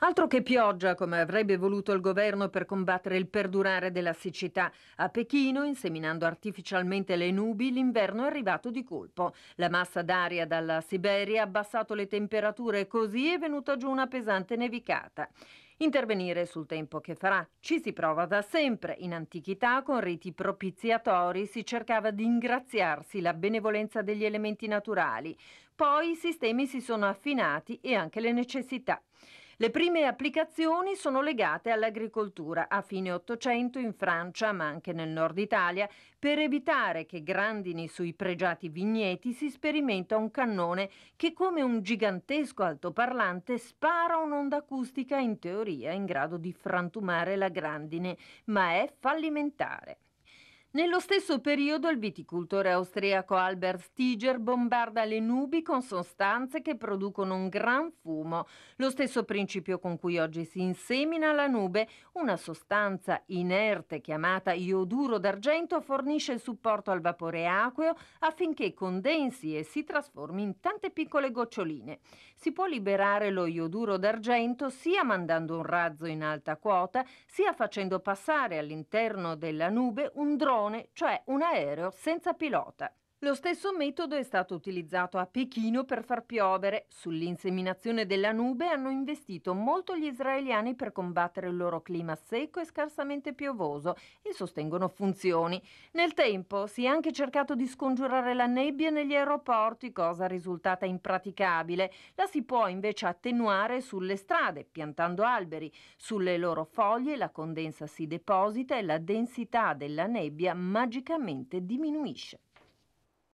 Altro che pioggia, come avrebbe voluto il governo per combattere il perdurare della siccità. A Pechino, inseminando artificialmente le nubi, l'inverno è arrivato di colpo. La massa d'aria dalla Siberia ha abbassato le temperature e così è venuta giù una pesante nevicata. Intervenire sul tempo che farà ci si prova da sempre. In antichità, con riti propiziatori, si cercava di ingraziarsi la benevolenza degli elementi naturali. Poi i sistemi si sono affinati e anche le necessità. Le prime applicazioni sono legate all'agricoltura. A fine Ottocento in Francia, ma anche nel nord Italia, per evitare che grandini sui pregiati vigneti si sperimenta un cannone che, come un gigantesco altoparlante, spara un'onda acustica in teoria in grado di frantumare la grandine, ma è fallimentare. Nello stesso periodo il viticoltore austriaco Albert Stiger bombarda le nubi con sostanze che producono un gran fumo, lo stesso principio con cui oggi si insemina la nube. Una sostanza inerte chiamata ioduro d'argento fornisce il supporto al vapore acqueo affinché condensi e si trasformi in tante piccole goccioline. Si può liberare lo ioduro d'argento sia mandando un razzo in alta quota, sia facendo passare all'interno della nube un drone, cioè un aereo senza pilota. Lo stesso metodo è stato utilizzato a Pechino per far piovere. Sull'inseminazione della nube hanno investito molto gli israeliani per combattere il loro clima secco e scarsamente piovoso e sostengono funzioni. Nel tempo si è anche cercato di scongiurare la nebbia negli aeroporti, cosa risultata impraticabile. La si può invece attenuare sulle strade, piantando alberi. Sulle loro foglie la condensa si deposita e la densità della nebbia magicamente diminuisce.